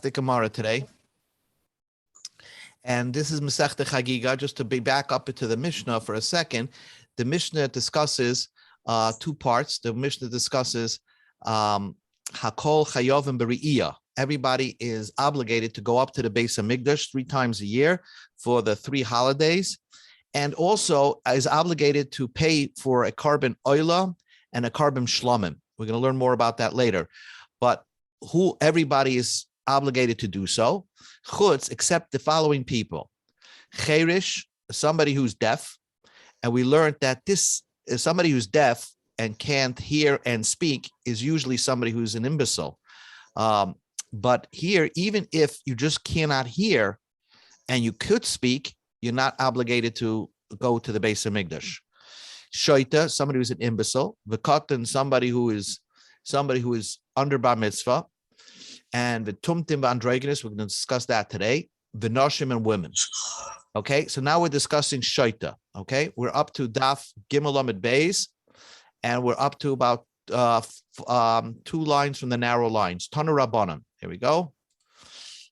the Gemara today, and this is Masechta Chagigah. Just to be back up into the Mishnah for a second, the Mishnah discusses two parts. The Mishnah discusses Hakol Chayov and Beri'iyah. Everybody is obligated to go up to the Beis Hamikdash 3 times a year for the 3 holidays, and also is obligated to pay for a carbon oila and a carbon shlomim. We're going to learn more about that later, but everybody is obligated to do so, chutz, except the following people: cherish, somebody who's deaf, and we learned that this is somebody who's deaf and can't hear and speak is usually somebody who's an imbecile. But here, even if you just cannot hear and you could speak, you're not obligated to go to the Beis Hamikdash. Shoita, somebody who's an imbecile. V'katan, somebody who is under bar mitzvah. And the tumtim v'androginus, we're going to discuss that today. The noshim and women. Okay, so now we're discussing shoita. Okay, we're up to Daf Gimel Amid Beis, and we're up to about 2 lines from the narrow lines. Tanu Rabbanan. Here we go.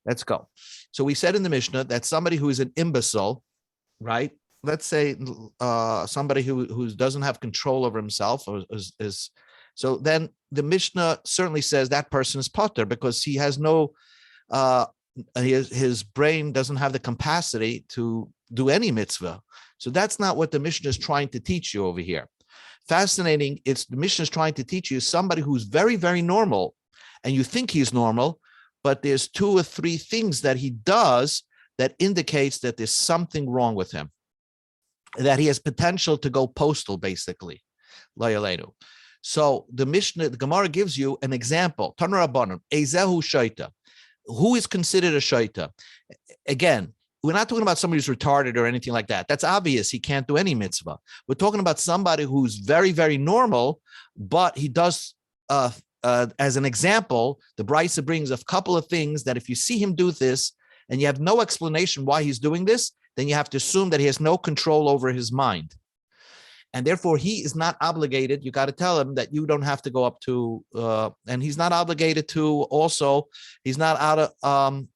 Let's go. So we said in the Mishnah that somebody who is an imbecile, right? Let's say somebody who doesn't have control over himself, or is so then the Mishnah certainly says that person is potter because he has no, his brain doesn't have the capacity to do any mitzvah. So that's not what the Mishnah is trying to teach you over here. Fascinating. The Mishnah is trying to teach you somebody who's very, very normal, and you think he's normal, but there's 2 or 3 things that he does that indicates that there's something wrong with him, that he has potential to go postal, basically. So the Mishnah, the Gemara gives you an example. Tanu Rabbanan, Ezehu Shaita. Who is considered a Shaita? Again, we're not talking about somebody who's retarded or anything like that. That's obvious. He can't do any mitzvah. We're talking about somebody who's very, very normal, but he does, as an example, the Brisa brings a couple of things that if you see him do this and you have no explanation why he's doing this, then you have to assume that he has no control over his mind. And therefore, he is not obligated. You got to tell him that you don't have to go up to, and he's not obligated to also, he's not out of,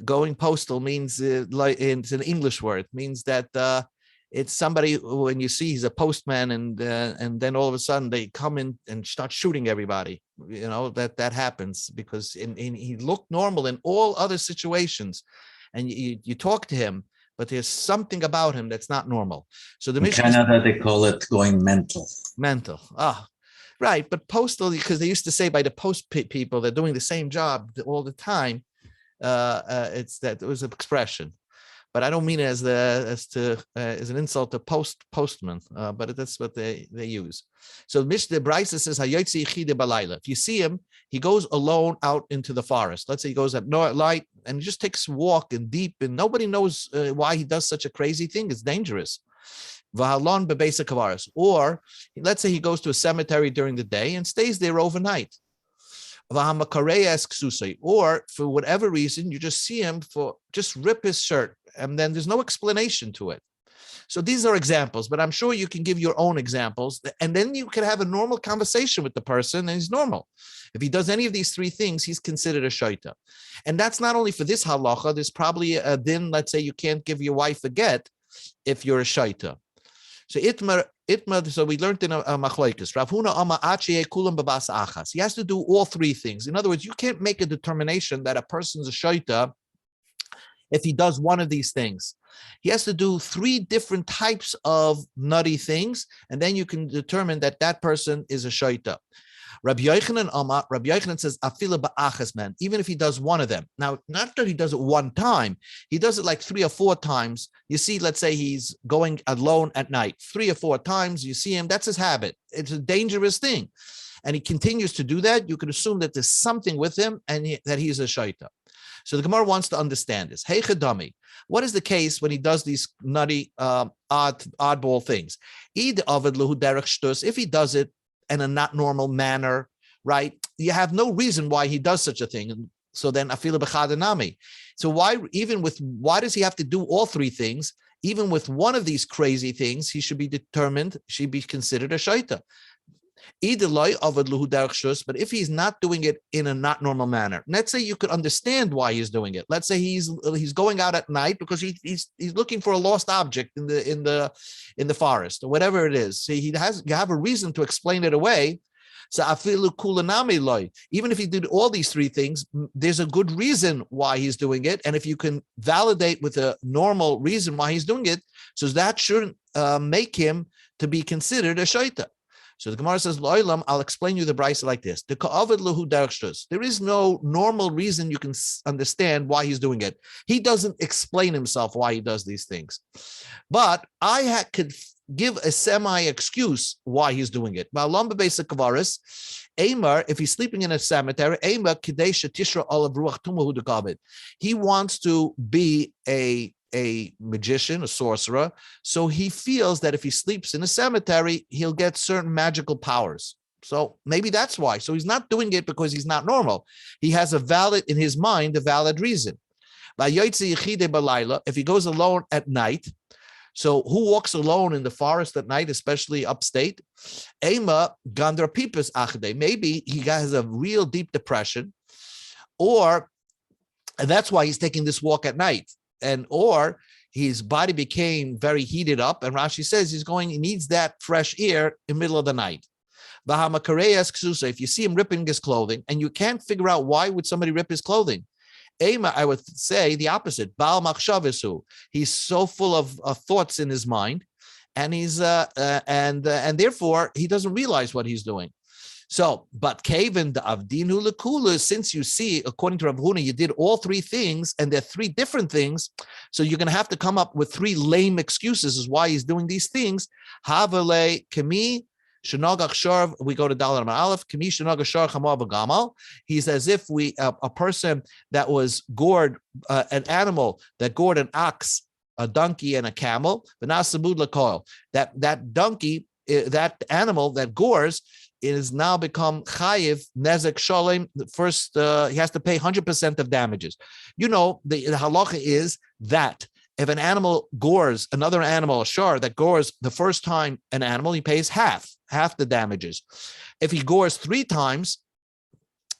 going postal means, it's an English word, means that it's somebody when you see he's a postman and then all of a sudden they come in and start shooting everybody. You know, that happens because he looked normal in all other situations. And you talk to him, but there's something about him that's not normal. So the Mishnah, in Canada, they call it going mental. Mental. Right. But postal, because they used to say by the post people, they're doing the same job all the time. It was an expression, but I don't mean it as an insult to postman. But that's what they use. So Mishnah Brisa says, if you see him, he goes alone out into the forest. Let's say he goes at night and just takes a walk and deep, and nobody knows why he does such a crazy thing. It's dangerous. Or let's say he goes to a cemetery during the day and stays there overnight. Or for whatever reason, you just see him just rip his shirt, and then there's no explanation to it. So these are examples, but I'm sure you can give your own examples, and then you can have a normal conversation with the person, and he's normal. If he does any of these 3 things, he's considered a shaita. And that's not only for this halacha. There's probably a din, let's say you can't give your wife a get if you're a shaita. So so we learned in a machlokes. Rav Huna ama achiye kulam babas achas. He has to do all 3 things. In other words, you can't make a determination that a person's a shaita if he does one of these things. He has to do 3 different types of nutty things, and then you can determine that that person is a shaita. Rabbi Yochanan says, afila ba'achas, man, even if he does one of them. Now, not that he does it one time, he does it like 3 or 4 times. You see, let's say he's going alone at night, 3 or 4 times, you see him, that's his habit. It's a dangerous thing. And he continues to do that. You can assume that there's something with him and that he's a shaita. So the Gemara wants to understand this. Hey, Chadami, what is the case when he does these nutty, oddball things? If he does it in a not normal manner, right? You have no reason why he does such a thing. So then afila b'chadanami. So why does he have to do all 3 things? Even with one of these crazy things, he should be considered a shaita. But if he's not doing it in a not normal manner, let's say you could understand why he's doing it. Let's say he's going out at night because he's looking for a lost object in the forest or whatever it is. So you have a reason to explain it away. So even if he did all these three things, there's a good reason why he's doing it. And if you can validate with a normal reason why he's doing it, so that shouldn't make him to be considered a shaita. So the Gemara says, I'll explain you the brisa like this. There is no normal reason you can understand why he's doing it. He doesn't explain himself why he does these things. But I could give a semi-excuse why he's doing it. If he's sleeping in a cemetery, he wants to be a magician, a sorcerer, so he feels that if he sleeps in a cemetery, he'll get certain magical powers. So maybe that's why. So he's not doing it because he's not normal. He has a valid reason. If he goes alone at night, so who walks alone in the forest at night, especially upstate? Maybe he has a real deep depression, and that's why he's taking this walk at night. Or his body became very heated up, and Rashi says he needs that fresh air in the middle of the night. If you see him ripping his clothing, and you can't figure out why would somebody rip his clothing, I would say the opposite. Baal machshavisu. He's so full of thoughts in his mind, and he's and therefore he doesn't realize what he's doing. So, but Kaven the Avdinu Lekula, since you see, according to Rav Huna, you did all three things, and they're three different things. So you're going to have to come up with three lame excuses as why he's doing these things. Havale Kemi Shenogach Sharv. We go to Dalar Aleph. Kemi Shenogach Sharv Chamor B'Gamal. He's as if a person that was gored, an animal that gored an ox, a donkey, and a camel. V'Nasabud Lakoil. That donkey, that animal that gores, is now become chayiv nezek shalem. First, he has to pay 100% of damages. The halacha is that if an animal gores another animal, a shar that gores the first time an animal, he pays half the damages. If he gores 3 times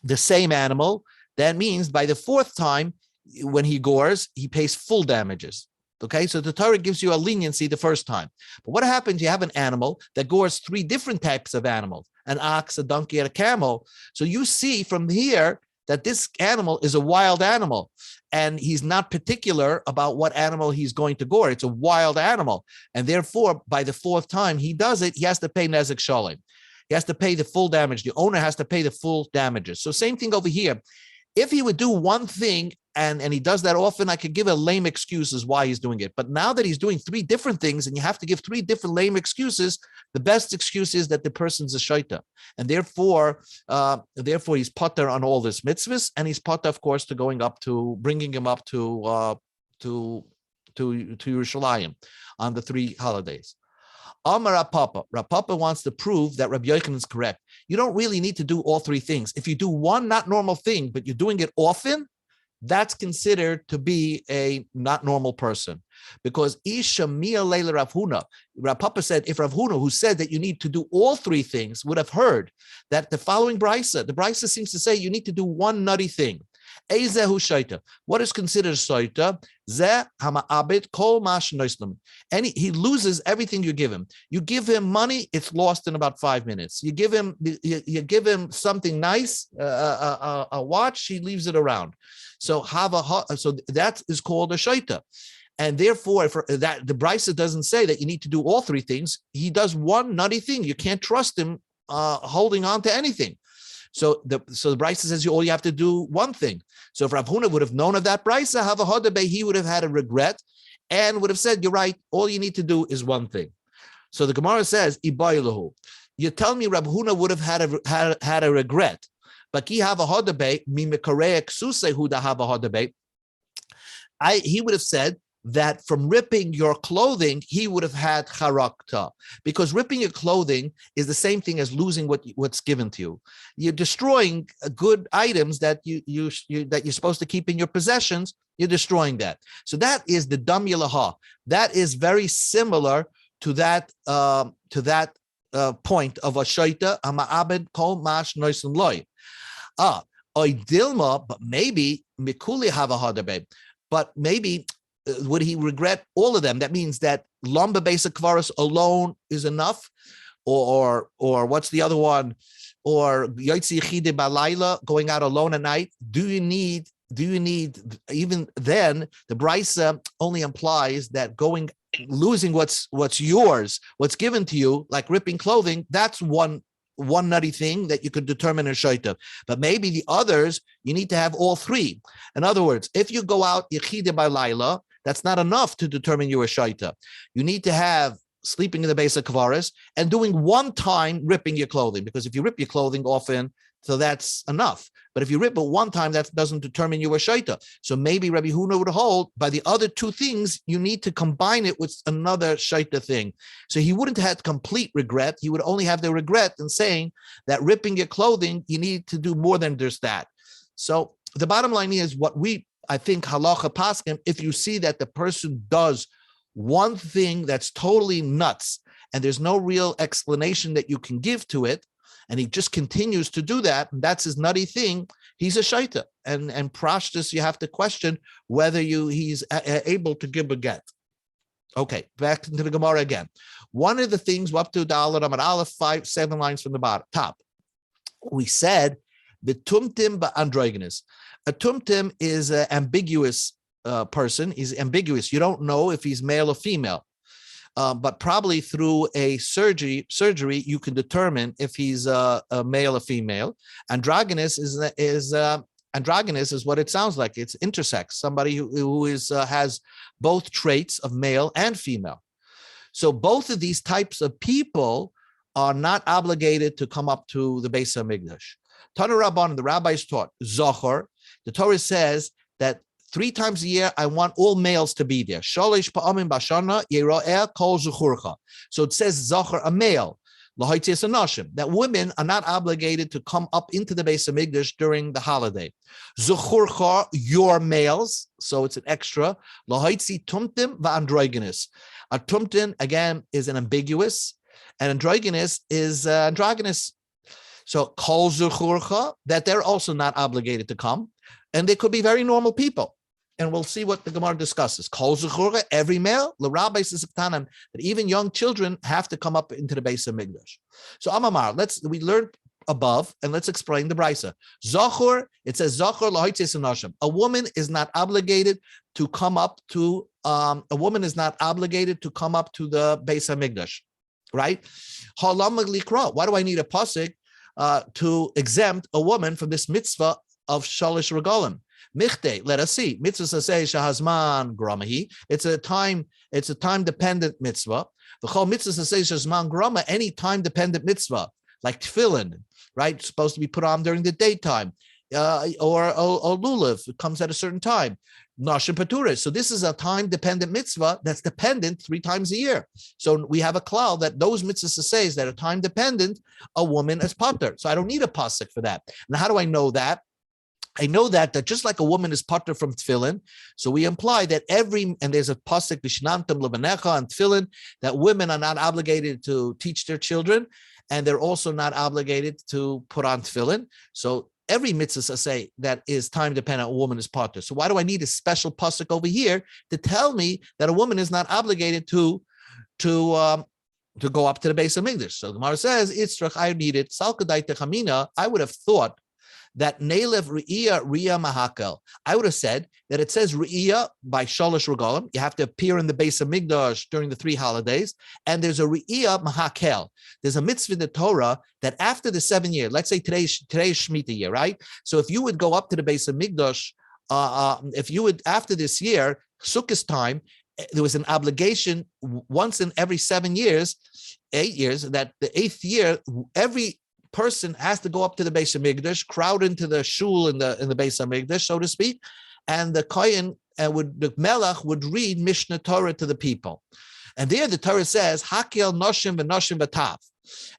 the same animal, that means by the 4th time when he gores, he pays full damages. Okay, so the Torah gives you a leniency the first time. But what happens? You have an animal that gores 3 different types of animals: an ox, a donkey, and a camel. So you see from here that this animal is a wild animal, and he's not particular about what animal he's going to gore. It's a wild animal, and therefore, by the 4th time he does it, he has to pay nezek shalem. He has to pay the full damage. The owner has to pay the full damages. So same thing over here. If he would do one thing, and he does that often, I could give a lame excuses why he's doing it. But now that he's doing 3 different things, and you have to give 3 different lame excuses, the best excuse is that the person's a shaita, and therefore he's potter on all this mitzvahs, and he's potter, of course, to bringing him up to Yerushalayim on the 3 holidays. Amar Rapapa wants to prove that Rabbi Yochanan is correct. You don't really need to do all 3 things. If you do one not normal thing, but you're doing it often, that's considered to be a not normal person. Because Isha Mia Leila Rav Huna, Rav Papa said, if Rav Huna, who said that you need to do all 3 things, would have heard that the following brisa, the brisa seems to say you need to do one nutty thing. Ezehu shaita. What is considered shaita? Zeh hama'abed kol mash noislam. And he loses everything you give him. You give him money, it's lost in about 5 minutes. You give him something nice, a watch, he leaves it around. So that is called a shaita. And therefore, that the brisa doesn't say that you need to do all 3 things. He does one nutty thing. You can't trust him holding on to anything. So the brisa says all you have to do one thing. So if Rav Huna would have known of that brisa, he would have had a regret and would have said, "You're right. All you need to do is one thing." So the Gemara says, "Ibaylahu." You tell me Rav Huna would have had a regret, but he have a hodabe mi mekarei ksuse huda have a hodabe. He would have said that from ripping your clothing, he would have had charakta, because ripping your clothing is the same thing as losing what's given to you. You're destroying good items that you're supposed to keep in your possessions. You're destroying that. So that is the dam yelaha. That is very similar to that point of a shaita, hama'abed kol mash noisin loy. Oidilma, but maybe mikuli have a hadabe, but maybe would he regret all of them? That means that lamba basic kvaris alone is enough, or what's the other one? Or yotzi chide balayla, going out alone at night. Do you need even then? The brisa only implies that losing what's yours, what's given to you, like ripping clothing. That's one nutty thing that you could determine in shaita. But maybe the others, you need to have all three. In other words, if you go out yechide by laila, that's not enough to determine you a shaita. You need to have sleeping in the base of kvaris and doing one time ripping your clothing, because if you rip your clothing often, so that's enough. But if you rip it one time, that doesn't determine you a shaita. So maybe Rabbi Huna would hold by the other two things, you need to combine it with another shaita thing. So he wouldn't have complete regret. He would only have the regret in saying that ripping your clothing, you need to do more than just that. So the bottom line is I think halacha paskim, if you see that the person does one thing that's totally nuts and there's no real explanation that you can give to it, and he just continues to do that, and that's his nutty thing, he's a shaita. And prashtus, you have to question whether he's able to give a get. Okay, back into the Gemara again. One of the things, up to Dalet Amud Aleph, 7 lines from the top, we said the tumtim ba'androgynous. A tumtim is an ambiguous person. He's ambiguous. You don't know if he's male or female. But probably through a surgery, you can determine if he's a male or female. Androgynous is what it sounds like. It's intersex, somebody who has both traits of male and female. So both of these types of people are not obligated to come up to the Beis HaMikdash. Tanu Rabban, the rabbis taught, Zohar, the Torah says that 3 times a year, I want all males to be there. Sholish pa'amim bashana yero'eh kol zuchurcha. So it says Zohar, a male, lahaytis anashim, that women are not obligated to come up into the Beis HaMikdash during the holiday. Zuchurcha, your males, so it's an extra. Lahaytzi tumtim va'androgynous. A tumtim, again, is an ambiguous, and androgynous is androgynous. So kol zuchurcha, that they're also not obligated to come. And they could be very normal people. And we'll see what the Gemara discusses. Kol zechura, every male, l'rabbi sisaktanim, that even young children have to come up into the Beis HaMikdash. So Amamar, we learned above, and let's explain the brisa. Zachor, it says Zachor l'hoitzes anashim. A woman is not obligated to come up to the Beis HaMikdash, right? Why do I need a pasuk to exempt a woman from this mitzvah of shalish regalim? Michte, let us see. Mitzvah say shahazman gramahi. It's a time dependent mitzvah. The whole mitzvah say shahazman grama, any time dependent mitzvah, like tefillin, right? It's supposed to be put on during the daytime, or lulav, it comes at a certain time. Nashim paturis. So this is a time dependent mitzvah that's dependent 3 times a year. So we have a cloud that those mitzvahs says that are time dependent, a woman is pater. So I don't need a pasuk for that. Now, how do I know that? I know that just like a woman is pater from tefillin, so we imply that and there's a pasuk v'shnantam lebanecha and tefillin, that women are not obligated to teach their children, and they're also not obligated to put on tefillin. So every mitzvah say that is time dependent, a woman is pater. So why do I need a special pasuk over here to tell me that a woman is not obligated to go up to the Beis HaMikdash? So the Gemara says, Itzrach, I need it. Salkadai techamina, I would have thought that Nelev Re'iyah Riyah Mahakel. I would have said that it says Re'iyah by Shalosh Regalim. You have to appear in the Beis HaMikdash during the 3 holidays. And there's a Re'iyah Mahakel. There's a mitzvah in the Torah that after the 7 years, let's say today is Shemitah year, right? So if you would go up to the Beis HaMikdash, if you would, after this year, Sukkot time, there was an obligation once in every 7 years, 8 years, that the 8th year, every person has to go up to the Beis HaMikdash, crowd into the shul in the Beis HaMikdash, so to speak, and the kohen the melech would read Mishnah Torah to the people. And there the Torah says Hakel Noshim v'Noshim v'Tav,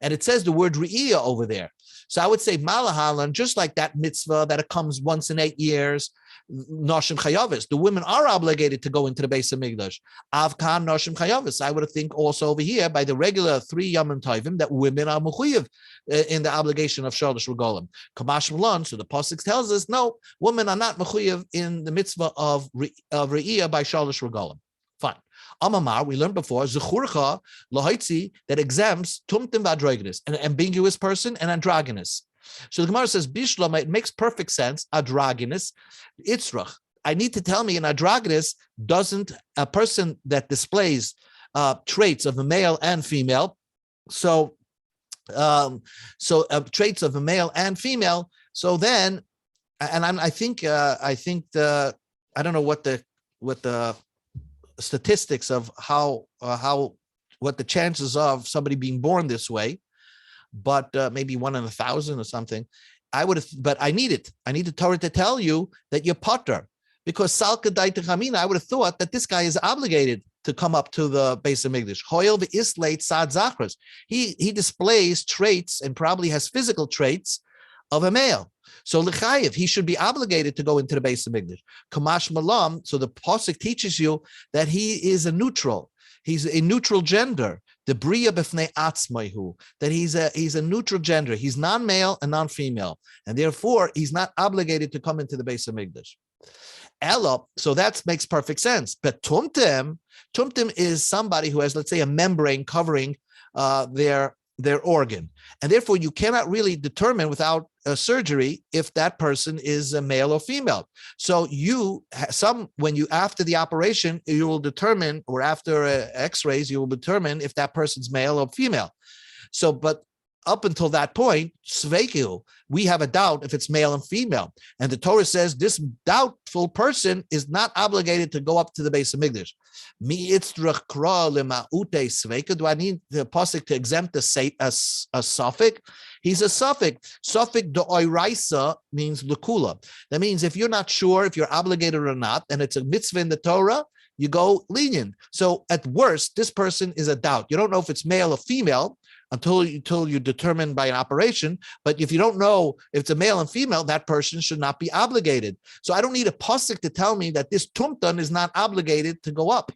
and it says the word Re'iyah over there. So I would say malahalan, just like that mitzvah that it comes once in 8 years, Noshim Chayavis. The women are obligated to go into the base of Migdash. Avkan Noshim Chayavis. I would think also over here by the regular 3 Yom Tovim that women are mechuyev in the obligation of Shalosh Regalim. Kamash Malon. So the pasuk tells us no, women are not mechuyev in the mitzvah of Re'iyah by Shalosh Regalim. Fine. Amamar, we learned before, Zechurcha Lahaitzi, that exempts Tumtim Vadroginus, an ambiguous person and androgynous. So the Gemara says, Bishlam, it makes perfect sense, androgynous, Itzrach. I need to tell me an androgynous doesn't, a person that displays traits of a male and female, traits of a male and female, so then, and I think I don't know what the statistics of what the chances of somebody being born this way, but maybe 1 in 1,000 or something. But I need it. I need the Torah to tell you that you're potter, because Salka Daita Chamina, I would have thought that this guy is obligated to come up to the base of Migdash. Hoyel v'islate sad zachras. He displays traits and probably has physical traits of a male. So l'chayev, he should be obligated to go into the base of Migdash. Kamash malam. So the pasuk teaches you that he is a neutral. He's a neutral gender. The bria b'fnei atzmaihu, that he's a neutral gender. He's non-male and non-female, and therefore he's not obligated to come into the base of Migdash. Ella, so that makes perfect sense. But tumtim is somebody who has, let's say, a membrane covering their organ, and therefore you cannot really determine without a surgery if that person is a male or female. So when you after the operation, you will determine, or after X-rays, you will determine if that person's male or female. So, but up until that point, sveikiu, we have a doubt if it's male and female. And the Torah says this doubtful person is not obligated to go up to the base of Migdash. Do I need the pasuk to exempt a suffix? He's a suffix. Suffix de'oraisa means lekula. That means if you're not sure if you're obligated or not, and it's a mitzvah in the Torah, you go lenient. So at worst, this person is a doubt. You don't know if it's male or female until you determine by an operation. But if you don't know if it's a male and female, that person should not be obligated. So I don't need a pasuk to tell me that this tumtan is not obligated to go up.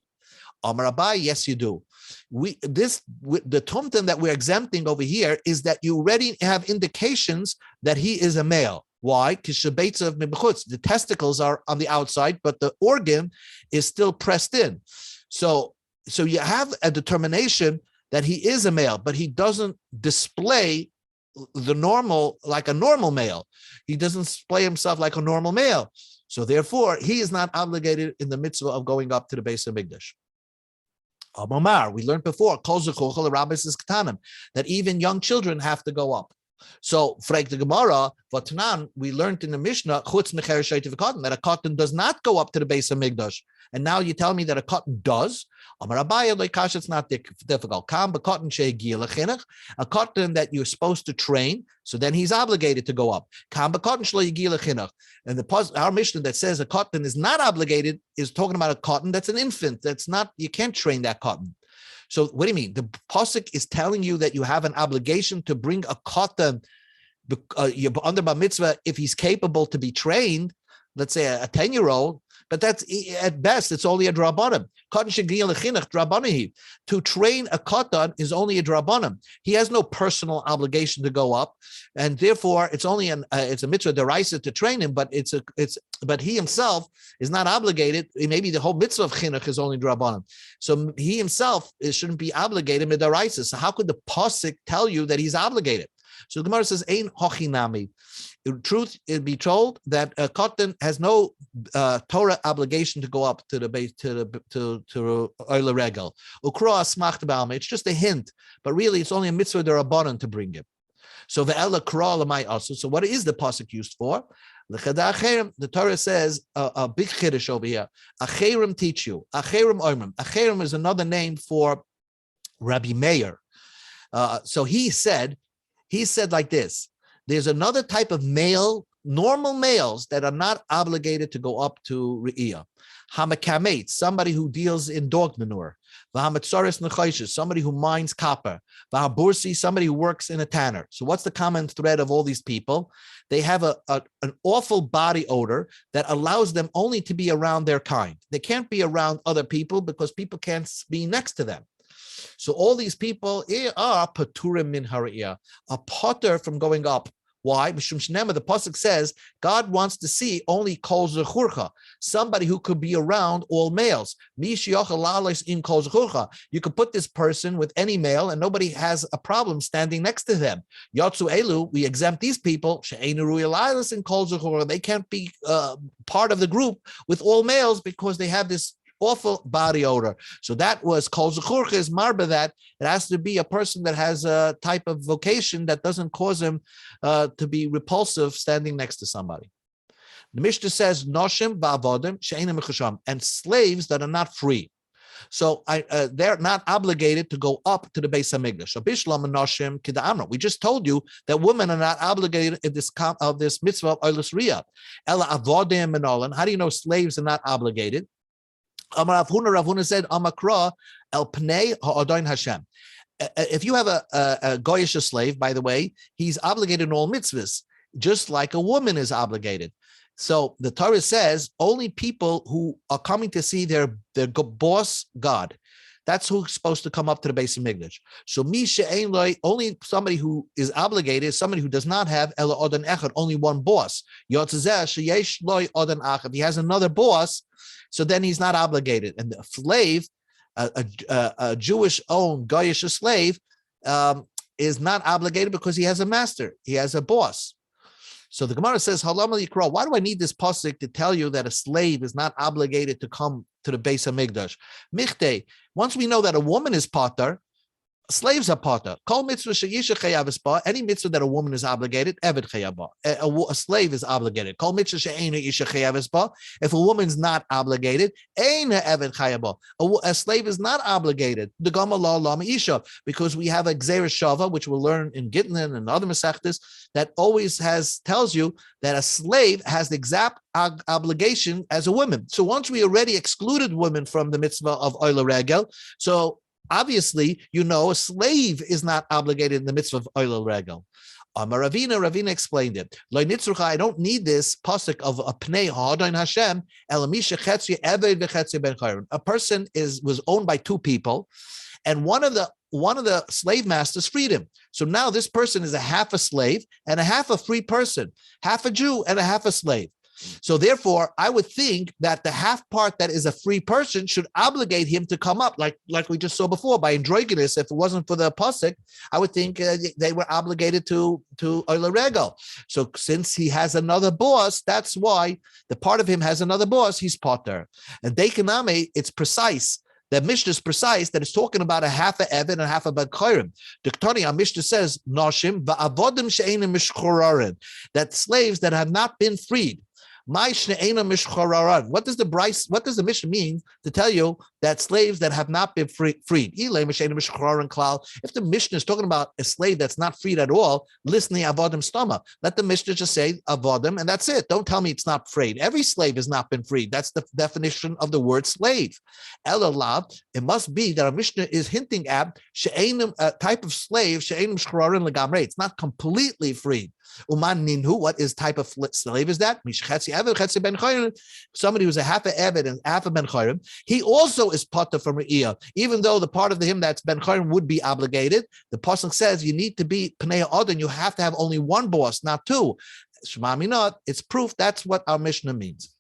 Amar Abai, yes, you do. The tumtan that we're exempting over here is that you already have indications that he is a male. Why? The testicles are on the outside, but the organ is still pressed in. So you have a determination that he is a male, but he doesn't display like a normal male. He doesn't display himself like a normal male. So therefore, he is not obligated in the mitzvah of going up to the base of Migdash. We learned before that even young children have to go up. So, Freik the Gemara, we learned in the Mishnah that a cotton does not go up to the base of Migdash. And now you tell me that a cotton does. It's not difficult. A cotton that you're supposed to train, so then he's obligated to go up. And our Mishnah that says a cotton is not obligated is talking about a cotton that's an infant. That's not, you can't train that cotton. So what do you mean? The pasuk is telling you that you have an obligation to bring a cotton under bar mitzvah if he's capable to be trained, let's say a 10-year-old, but that's at best, it's only a drabanim. To train a katan is only a drabanim. He has no personal obligation to go up, and therefore it's only it's a mitzvah deraisa to train him. But but he himself is not obligated. Maybe the whole mitzvah of chinuch is only drabanim. So he himself shouldn't be obligated midaraisa. So how could the pasuk tell you that he's obligated? So the Gemara says, "Ein hochinami." In truth, it be told that a cotton has no Torah obligation to go up to the base to Oila Regel. Ukra smacht ba'alma. It's just a hint, but really it's only a mitzvah derabanan to bring him. So ve'ela kra l'may asu. So what is the pasuk used for? The Torah says a big chiddush over here. Acherim teach you. Acherim oimrim. Acherim is another name for Rabbi Meir. So he said like this. There's another type of male normal males that are not obligated to go up to Re'iyah. Hamakamet, somebody who deals in dog manure. Vahamatsaris nechaishes, somebody who mines copper. Vahabursi, somebody who works in a tanner. So what's the common thread of all these people? They have an awful body odor that allows them only to be around their kind. They can't be around other people because people can't be next to them. So all these people are paturim min hariyah, a potter from going up. Why? The pasuk says God wants to see only kol zechurcha, somebody who could be around all males. You could put this person with any male, and nobody has a problem standing next to them. Yatsu elu, we exempt these people. They can't be part of the group with all males because they have this awful body odor. So that was kol zechurcha is marba, that it has to be a person that has a type of vocation that doesn't cause him to be repulsive standing next to somebody. The Mishnah says noshim va'avodim she'enim mechasham, and slaves that are not free. So they're not obligated to go up to the Beis Hamikdash. We just told you that women are not obligated in this mitzvah of Oilus Riyah. Ela avodim menolan. How do you know slaves are not obligated? Rav Huna said, Amakra el pnei ha'adain Hashem. If you have a goyish slave, by the way, he's obligated in all mitzvahs, just like a woman is obligated. So the Torah says only people who are coming to see their boss God, that's who's supposed to come up to the Beis Hamikdash. So only somebody who is obligated is somebody who does not have ela odan echad, only one boss. If he has another boss, so then he's not obligated. And the slave, a Jewish-owned Goyish slave, is not obligated because he has a master, he has a boss. So the Gemara says, Halam al-Yikra, why do I need this pasuk to tell you that a slave is not obligated to come to the Beis Hamikdash? Michte, once we know that a woman is pater, slaves are pater. Kol mitzvah she'isha chayav ba, any mitzvah that a woman is obligated, eved chayav ba. A slave is obligated. Kol mitzvah she'eina isha chayav ba, if a woman's not obligated, eina eved chayav ba. A slave is not obligated. The gama la lama isha, because we have a gzeira shava, which we'll learn in Gittin and other masechtas, that always tells you that a slave has the exact obligation as a woman. So once we already excluded women from the mitzvah of oila regel, so obviously, a slave is not obligated in the mitzvah of oil regel. Ravina explained it. I don't need this pasuk of a pnei ha'adain Hashem. A person was owned by two people, and one of the slave masters freed him. So now this person is a half a slave and a half a free person, half a Jew and a half a slave. So therefore, I would think that the half part that is a free person should obligate him to come up, like we just saw before by androgynous. If it wasn't for the pasuk, I would think they were obligated to oila regel. So since he has another boss, that's why the part of him has another boss. He's potter. And Deikaname, it's precise. The Mishnah is precise that it's talking about a half a Evan and a half a Bad Chayrim. The our Mishnah says, Noshim va'avodim she'enim mishchorarin, that slaves that have not been freed. What does the Mishnah mean to tell you that slaves that have not been freed? If the Mishnah is talking about a slave that's not freed at all, listening avodim stoma, let the Mishnah just say avodim, and that's it. Don't tell me it's not freed. Every slave has not been freed. That's the definition of the word slave. Elalav, it must be that our Mishnah is hinting at a type of slave, it's not completely freed. Uman ninhu, what is type of slave is that? Somebody who's a half a Eved and half a Ben Chayrim. He also is potter from Re'iyah, even though the part of him that's Ben Chayrim would be obligated. The pasuk says you need to be Pnei Odin, you have to have only one boss, not two. Shema Minot, it's proof that's what our Mishnah means.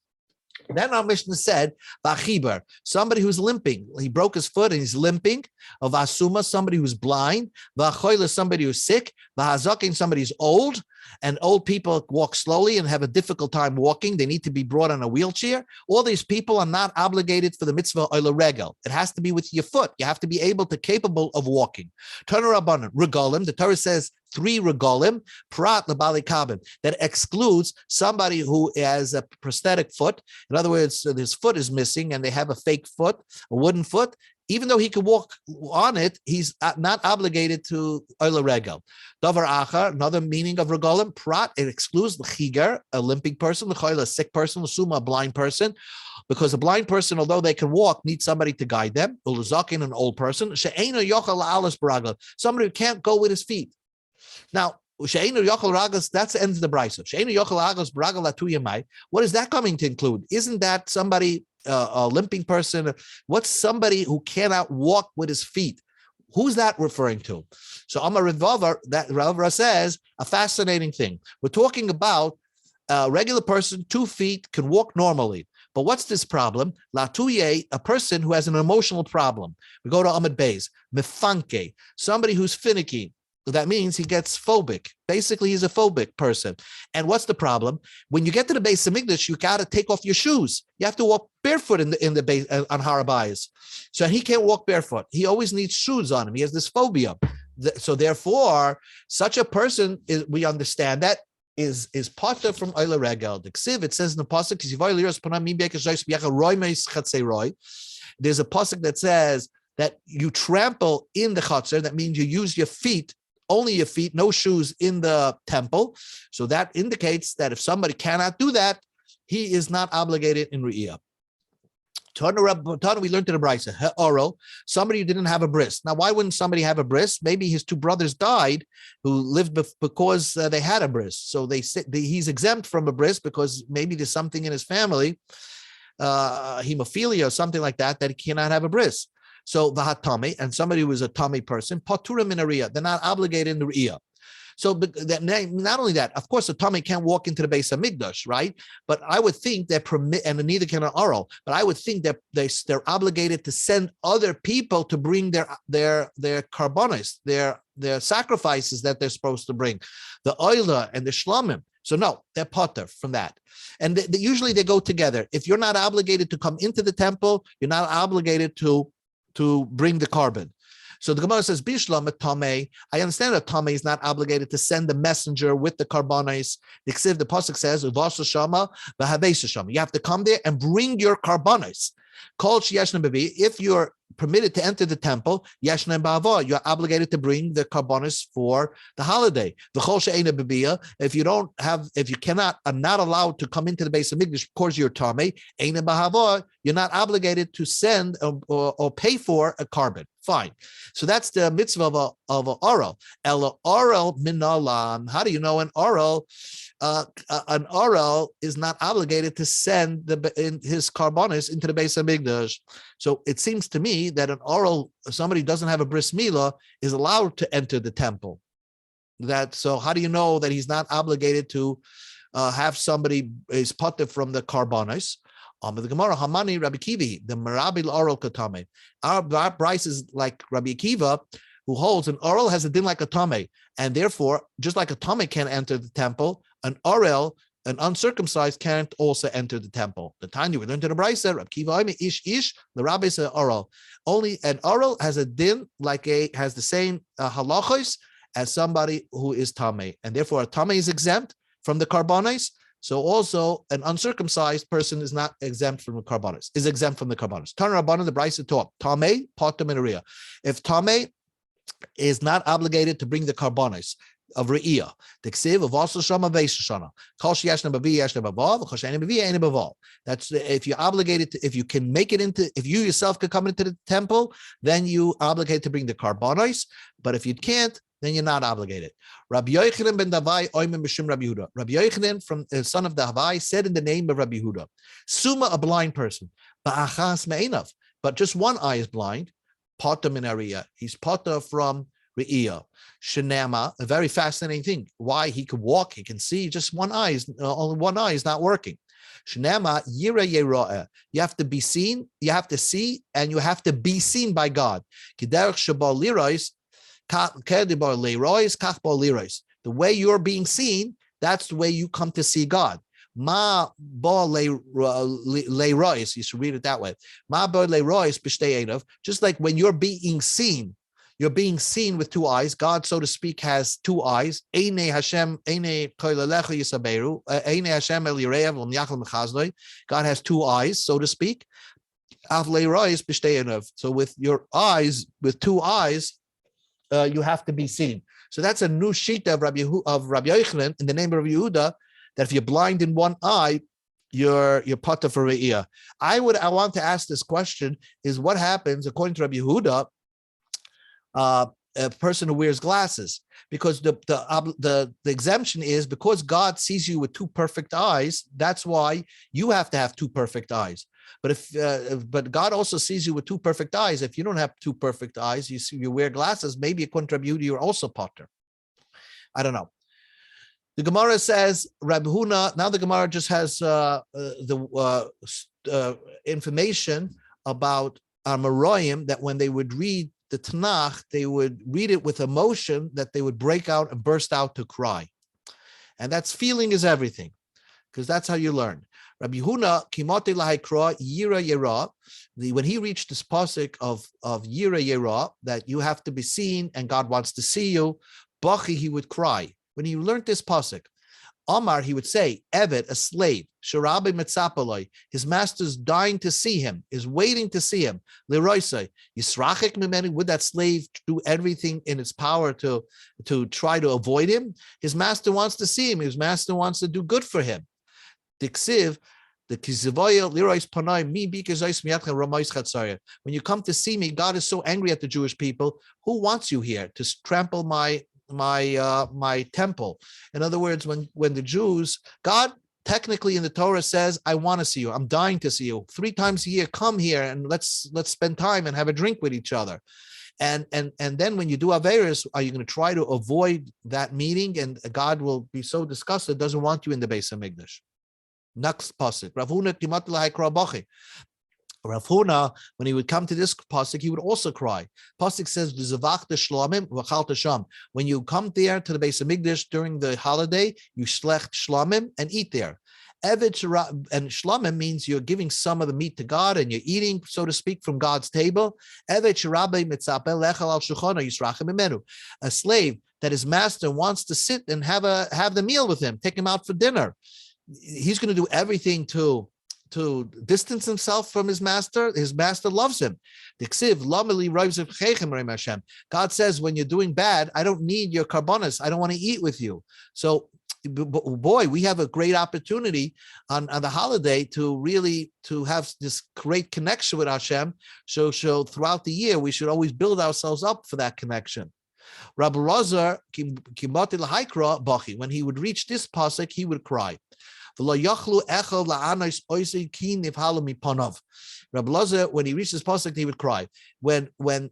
Then our Mishnah said, Vachiber, somebody who's limping. He broke his foot and he's limping. Of Asuma, somebody who's blind. Vachoila, somebody who's sick. Vahazakin, somebody who's old. And old people walk slowly and have a difficult time walking. They need to be brought on a wheelchair. All these people are not obligated for the mitzvah oila regel. It has to be with your foot. You have to be capable of walking. Turn around, regalim. The Torah says 3 regalim, prat labali kabin, that excludes somebody who has a prosthetic foot. In other words, his foot is missing and they have a fake foot, a wooden foot. even though he could walk on it, he's not obligated to oila regel. Davar achar, another meaning of regalim, prat, it excludes the chiger, a limping person, the a sick person, the suma, a blind person, because a blind person, although they can walk, needs somebody to guide them. Uluzakin, an old person, she'ena yochel alas baragel, somebody who can't go with his feet. Now, she'ena yochel ragas, that's the end of the brisa. She'ena yochel alas baragel latu yamai. What is that coming to include? Isn't that somebody, a limping person? What's somebody who cannot walk with his feet? Who's that referring to? So Amar Rava, that Rava says a fascinating thing. We're talking about a regular person, 2 feet, can walk normally. But what's this problem? Latuye, a person who has an emotional problem. We go to Ahmed Beis, mefanke, somebody who's finicky. That means he gets phobic. Basically, he's a phobic person. And what's the problem? When you get to the base of Migdash, you got to take off your shoes. You have to walk barefoot in the base on Harabayas. So he can't walk barefoot. He always needs shoes on him. He has this phobia. So therefore, such a person, we understand that, is potter from Oila Regel. The Ksiv, it says in the pasuk, there's a pasuk that says that you trample in the chatzar. That means you use your feet, only your feet, no shoes in the temple. So that indicates that if somebody cannot do that, he is not obligated in Re'iyah. Tana, we learned in the Brisa, Oro, somebody who didn't have a bris. Now, why wouldn't somebody have a bris? Maybe his 2 brothers died who lived because they had a bris. So he's exempt from a bris because maybe there's something in his family, hemophilia or something like that, that he cannot have a bris. So vahatami, and somebody who is a tummy person, patura min Re'iyah, they're not obligated in the Re'iyah. So that, not only that, of course, a tummy can't walk into the base of Migdash, right? But I would think they're and neither can an oral. But I would think that they're obligated to send other people to bring their karbonis, their sacrifices that they're supposed to bring, the oila and the shlamim. So no, they're potter from that. And usually they go together. If you're not obligated to come into the temple, you're not obligated to bring the carbon. So the Gemara says, Bishlam a Tameh. I understand that Tameh is not obligated to send the messenger with the karbonis. The pasuk says, you have to come there and bring your karbonis. If you're permitted to enter the temple, you're obligated to bring the karbonis for the holiday. If you are not allowed to come into the base of Migdash because you're Tameh, you're not obligated to send or pay for a carbon. Fine. So that's the mitzvah of an oral. Oral minalan. How do you know an oral? An oral is not obligated to send his karbonis into the base of Migdash. So it seems to me that an oral, somebody who doesn't have a bris milah, is allowed to enter the temple. So how do you know that he's not obligated to have somebody is potter from the karbonis? The Gemara Hamani Rabbi Kivi, the Merabil oral katame. Our Bryce is like Rabbi Akiva, who holds an oral has a din like a tame, and therefore, just like a tame can't enter the temple, an oral, an uncircumcised, can't also enter the temple. The Tanya we learned to the Bryce, Rabbi Kiva ish the Rabbi is an oral. Only an oral has a din has the same halachos as somebody who is tame, and therefore a tame is exempt from the karbonis. So also an uncircumcised person is not exempt from the karbonis, is exempt from the karbonis. Tana Rabbanan, the Brisa taught, Tameh, potter min Re'iyah. If Tameh is not obligated to bring the karbonis of Re'iyah, the ksiv of also shama veishashana, kol sheyashna bavi yashna bavav, kol sheyashna bavi yashna bavav. That's if you're obligated to, if you can make it into, if you yourself can come into the temple, then you obligated to bring the karbonis. But if you can't, then you're not obligated. Rabbi Yochanan ben Davai oimim b'shem Rabbi Yehuda. Rabbi Yochanan, from the son of Davai, said in the name of Rabbi Yehuda, Suma, a blind person, ba'achas me'enav, but just one eye is blind, potter min Re'iyah. He's potter from Re'iyah. Shenema, a very fascinating thing. Why? He can walk, he can see, just one eye is, only one eye is not working. Shenema, yira yera'eh. You have to be seen, you have to see, and you have to be seen by God. Kiderech shabal lirais, the way you're being seen, that's the way you come to see God. Ma ba leirois, you should read it that way. Ma ba leirois b'shtei, just like when you're being seen with 2 eyes. God, so to speak, has 2 eyes. Eine Hashem, eine koilelecha yisaberu, eine Hashem el yirev l'myachal mechaznoi. God has 2 eyes, so to speak. So with your eyes, with two eyes, you have to be seen. So that's a new sheet of Rabbi Yochanan in the name of Rabbi Yehuda, that if you're blind in one eye, you're potter for re'iyah. I want to ask this question: is what happens according to Rabbi Yehuda? A person who wears glasses, because the exemption is because God sees you with two perfect eyes. That's why you have to have two perfect eyes. But God also sees you with two perfect eyes. If you don't have two perfect eyes, you wear glasses. Maybe according to Rabbi Yehuda, you're also potter. I don't know. The Gemara says Rabbi Huna. Now the Gemara just has the information about Amoraim, that when they would read the Tanakh, they would read it with emotion, that they would break out and burst out to cry. And that's feeling is everything, because that's how you learn. Rabbi Huna, Kimote Lahaikra, Yira Yera, when he reached this pasuk of Yira Yera, that you have to be seen and God wants to see you, Bachi, he would cry. When he learned this pasuk, Omar, he would say, Evet, a slave, Sharabi Metzapaloi, his master's dying to see him, is waiting to see him. Leroisai, Yisrachik Mimeni, would that slave do everything in its power to try to avoid him? His master wants to see him, his master wants to do good for him. Diksiv, the Kizivoya, Leroy's Panai, me Bikazais Miatcha Ramais Chatzarya. When you come to see me, God is so angry at the Jewish people. Who wants you here to trample my temple? In other words, when the Jews, God technically in the Torah says, I want to see you, I'm dying to see you 3 times a year, come here and let's spend time and have a drink with each other. And then when you do Averis, are you going to try to avoid that meeting? And God will be so disgusted, doesn't want you in the Beis HaMikdash. Next pasuk, Rav Huna Kimat Lahaikra Bachi. Rav Huna, when he would come to this pasuk, he would also cry. Pasuk says, "V'zavachta shlomim v'chalta sham." When you come there to the Beis HaMikdash during the holiday, you shlecht shlomim and eat there. Evet and shlomim means you're giving some of the meat to God and you're eating, so to speak, from God's table. Evet sherabe mitzapeh lechal al shulchano yisrachem imenu. A slave that his master wants to sit and have the meal with him, take him out for dinner. He's going to do everything to distance himself from his master. His master loves him. God says, when you're doing bad, I don't need your karbonas. I don't want to eat with you. So, boy, we have a great opportunity on the holiday to have this great connection with Hashem. So throughout the year, we should always build ourselves up for that connection. Rabbi Lazar, when he would reach this pasuk, he would cry. Rabbi Lazar, when he reached this pasuk, he would cry. When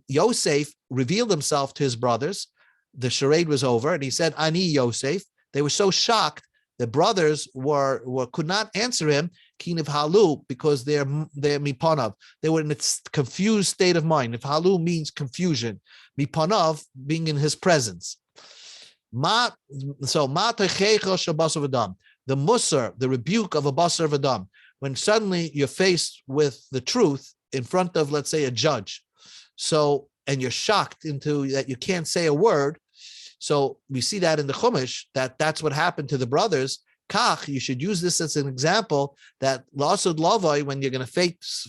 Yosef revealed himself to his brothers, the charade was over, and he said, "Ani Yosef." They were so shocked. The brothers could not answer him, kiniv halu, because they're mipanav. They were in a confused state of mind. If halu means confusion, mipanav being in his presence. The musar, the rebuke of a basar v'adam, when suddenly you're faced with the truth in front of, let's say, a judge. So, and you're shocked into that you can't say a word. So we see that in the Chumash, that's what happened to the brothers. Kach, you should use this as an example that Lasud Lavai, when you're going to face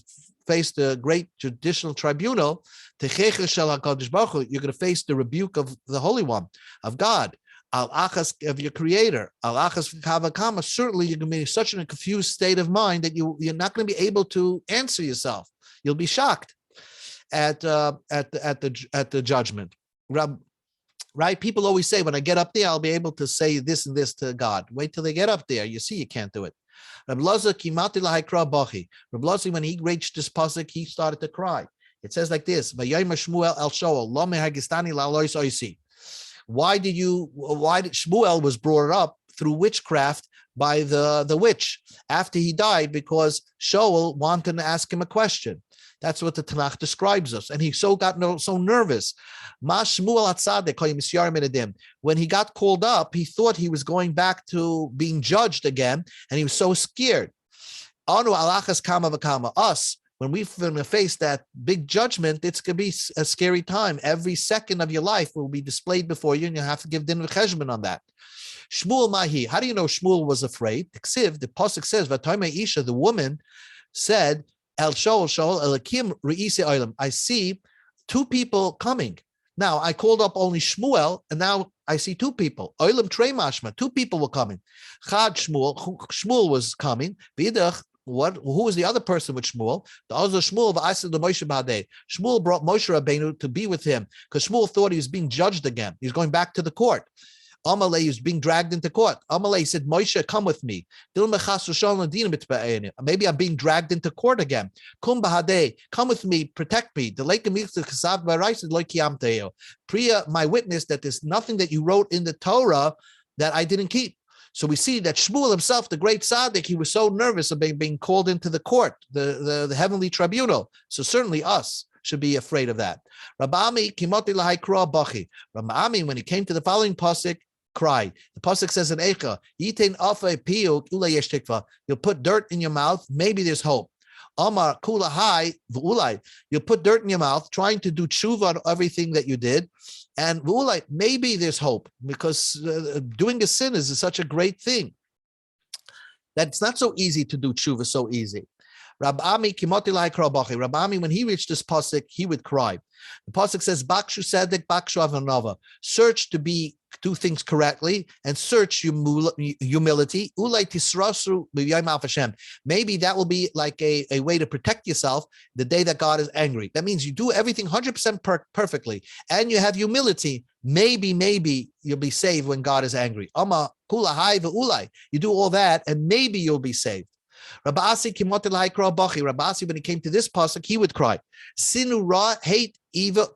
the great judicial tribunal, you're going to face the rebuke of the Holy One, of God. Al-Achas of your creator, Al-Achas Kavakama, certainly you're going to be in such a confused state of mind that you're not going to be able to answer yourself. You'll be shocked at the judgment. Right? People always say, when I get up there, I'll be able to say this and this to God. Wait till they get up there. You see, you can't do it. Rabbi Lazar, Kimati Lahaikra Bachi. Rabbi Lazar, when he reached this pasuk, he started to cry. It says like this: Vayayma Shmuel El Shoel, Lo Mehagistani Lalois Oisi. Why did Shmuel was brought up through witchcraft by the witch after he died, because Shaul wanted to ask him a question. That's what the Tanakh describes us. And he got so nervous. When he got called up, he thought he was going back to being judged again, and he was so scared. Us, when we face that big judgment, it's going to be a scary time. Every second of your life will be displayed before you, and you have to give din v'cheshbon on that. Shmuel Mahi, how do you know Shmuel was afraid? The pasuk says, "V'toymei Isha," the woman said, El Shoal Shoal Elakim Reise Olam. I see two people coming. Now I called up only Shmuel, and now I see two people. Olam Trei Mashma, two people were coming. Chad Shmuel was coming. Vidach, who was the other person with Shmuel? The other Shmuel Shmuel brought Moshe Rabbeinu to be with him because Shmuel thought he was being judged again. He's going back to the court. Amalei is being dragged into court. Amalei said, Moshe, come with me. Maybe I'm being dragged into court again. Come with me, protect me. Priya, my witness, that there's nothing that you wrote in the Torah that I didn't keep. So we see that Shmuel himself, the great tzaddik, he was so nervous of being called into the court, the heavenly tribunal. So certainly us should be afraid of that. Rabami kimoti lahai kra bachi. Rabami, when he came to the following pasuk, cried. The pasuk says in Eicha, yitain afa piyuk ula yesh tikva. You'll put dirt in your mouth, maybe there's hope. Amar kula hai v'ulai. You'll put dirt in your mouth, trying to do tshuva on everything that you did, and v'ulai, maybe there's hope because doing a sin is such a great thing. That's not so easy to do tshuva, so easy. Rabami kimoti lai krabachi. Rabami, when he reached this pasuk, he would cry. The pasuk says, "Bakshu sedek, bakshu avanova." Search to do things correctly, and search humility. Ulay tisrasu b'yayim al Hashem. Maybe that will be like a way to protect yourself the day that God is angry. That means you do everything 100% perfectly, and you have humility. Maybe you'll be saved when God is angry. Ama kula hai v'ulay. You do all that, and maybe you'll be saved. Rabbi Asi kimoti lahai kra bachi. Rabbi Asi, when he came to this pasuk, he would cry. Sinu ra, hate evil.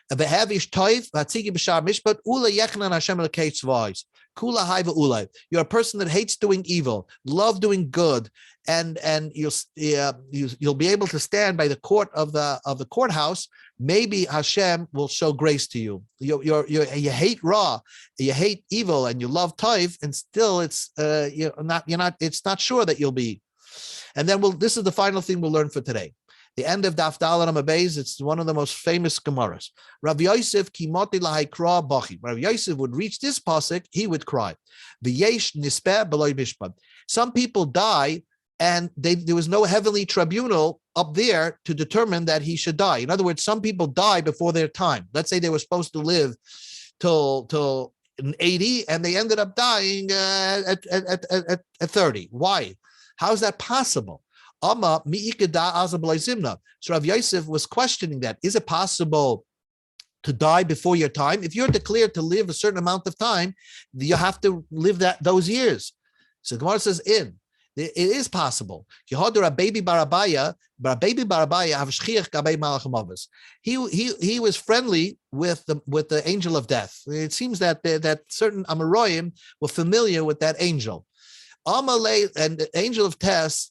V'havish toiv v'atzigi b'shar mishpat ula yechnan Hashem l'kei tzvayis. Kula hai v'ulay. You're a person that hates doing evil, love doing good, and you'll be able to stand by the court of the courthouse. Maybe Hashem will show grace to you. You hate ra, you hate evil, and you love toiv, and still it's it's not sure that you'll be. And then this is the final thing we'll learn for today. The end of Daf Daled Amud Beis. It's one of the most famous Gemaras. Rav Yosef kimoti lahai kra bachi. Rav Yosef would reach this pasuk, he would cry. V'yesh nispeh b'loy mishpat. Some people die, and there was no heavenly tribunal up there to determine that he should die. In other words, some people die before their time. Let's say they were supposed to live till 80, and they ended up dying at 30. Why? How is that possible? So Rav Yosef was questioning that. Is it possible to die before your time? If you're declared to live a certain amount of time, you have to live those years. So Gemara says, it is possible. He was friendly with the angel of death. It seems that certain Amoraim were familiar with that angel. Amalei, and the angel of death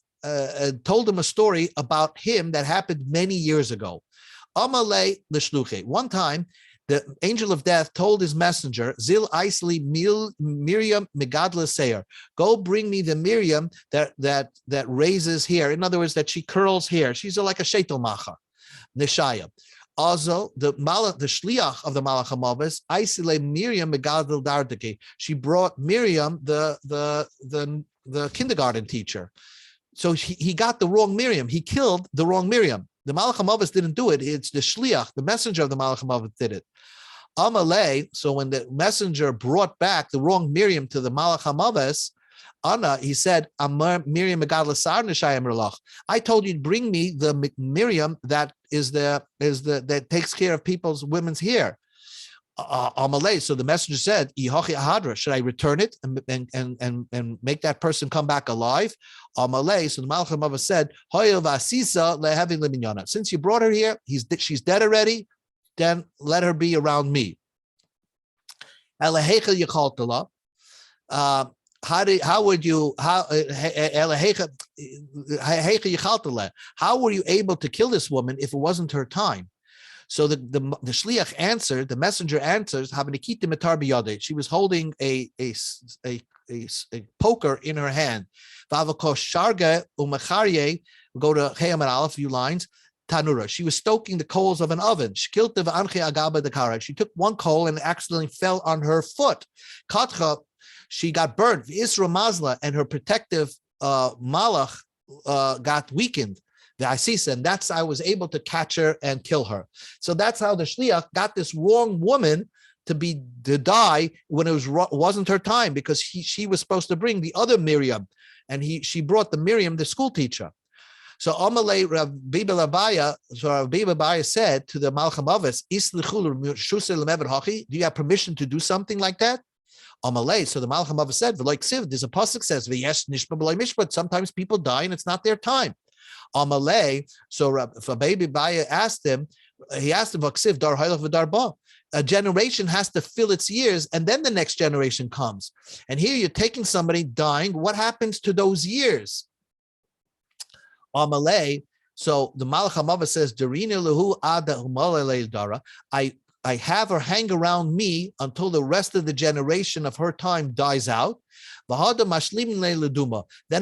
told him a story about him that happened many years ago. Amalei l'shluche. One time, the angel of death told his messenger, Zil Aisli Miriam Megadla Seir, go bring me the Miriam that raises hair. In other words, that she curls hair. She's like a shetel macha, neshaya. Also, the shliach of the Malach HaMavis, Aisile Miriam Megadla Dardaki. She brought Miriam, the kindergarten teacher. So he got the wrong Miriam. He killed the wrong Miriam. The Malach HaMavis didn't do it. It's the shliach, the messenger of the Malach HaMavis did it. Amalei, so when the messenger brought back the wrong Miriam to the Malach HaMavis, Anna, he said, Miriam Megadlasar Nishayim Relach. I told you to bring me the Miriam that that takes care of women's hair. Amalei. So the messenger said, should I return it and make that person come back alive? Amalei. So the Malach HaMavis said, since you brought her here, she's dead already, then let her be around me. How were you able to kill this woman if it wasn't her time? So the shliach answered, the messenger answers, she was holding a poker in her hand. We'll go to Chayam and Aleph, a few lines. Tanura. She was stoking the coals of an oven. She took one coal and accidentally fell on her foot. Katcha, she got burned. Isra Mazla, and her protective malach got weakened. And that's I was able to catch her and kill her. So that's how the shliach got this wrong woman to die when it wasn't her time, because she was supposed to bring the other Miriam, and she brought the Miriam, the school teacher. So Amalei Rav Biba Abaya said to the Malcham Avos, do you have permission to do something like that? Amalei. So the Malcham Avos said, there's a pasuk says, sometimes people die and it's not their time. Amalei. So Baby Baya asked him, a generation has to fill its years, and then the next generation comes. And here you're taking somebody dying. What happens to those years? Amalei. So the Malcham Avos says, I have her hang around me until the rest of the generation of her time dies out. Then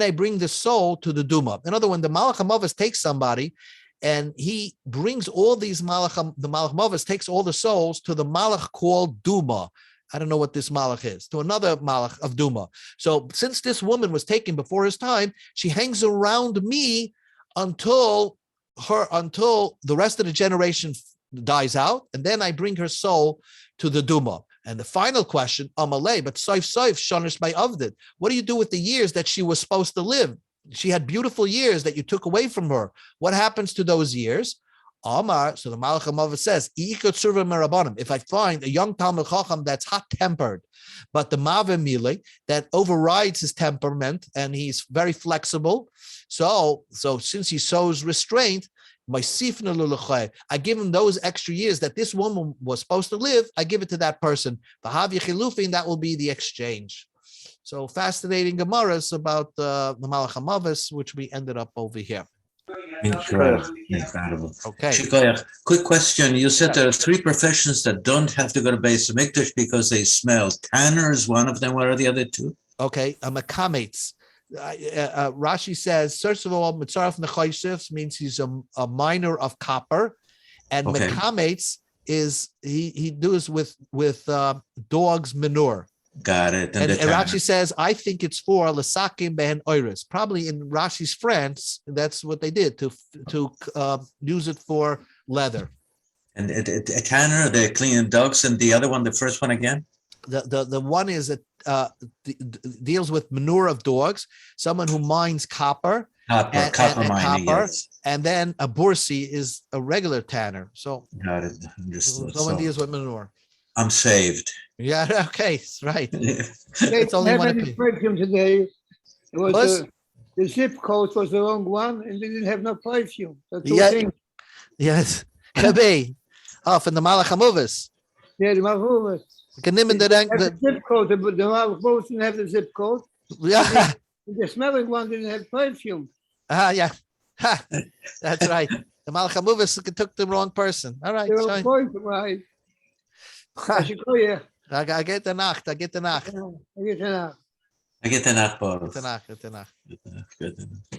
I bring the soul to the Duma. In other words, when the Malcham Avos takes somebody, and he brings all these the Malcham Avos takes all the souls to the Malach called Duma. I don't know what this Malach is, to another Malach of Duma. So since this woman was taken before his time, she hangs around me until the rest of the generation dies out, and then I bring her soul to the Duma. And the final question, Amalei, but Saif Shanish by Avdid. What do you do with the years that she was supposed to live? She had beautiful years that you took away from her. What happens to those years? Amar, so the Malcham Avos says, if I find a young Talmud Chacham that's hot-tempered, but the Maveh Mile that overrides his temperament and he's very flexible, so since he shows restraint, I give him those extra years that this woman was supposed to live. I give it to that person. That will be the exchange. So fascinating Gemaras about the Malcham Avos, which we ended up over here. Incredible. Okay. Shikoyach, quick question. You said there are 3 professions that don't have to go to Beis Hamikdash because they smell. Tanner is one of them. What are the other 2? Okay, a mekametz. Rashi says, first of all, Mitzaref Nechaysif means he's a miner of copper, and mekametz is he does with dogs' manure. Got it. And Rashi says, I think it's for Lasakim Ben Oiris. Probably in Rashi's France, that's what they did to use it for leather. And a tanner, they clean dogs, and the other one, the first one again? The one is deals with manure of dogs. Someone who mines copper. Copper mining. Yes. And then a bursi is a regular tanner. So got it. Understood. Someone deals with manure. I'm saved. Yeah, okay, right. It's only one perfume today. It was the zip code was the wrong one, and they didn't have no perfume. So yes. Kabe. From the Malcham Avos. Yeah, the Malcham Avos. The zip code. The Malcham Avos didn't have the zip code. Yeah. The smelling one didn't have perfume. Yeah. That's right. The Malcham Avos took the wrong person. All right. Right. I get the Nacht. I get the Nacht. I get the Nacht. Good enough.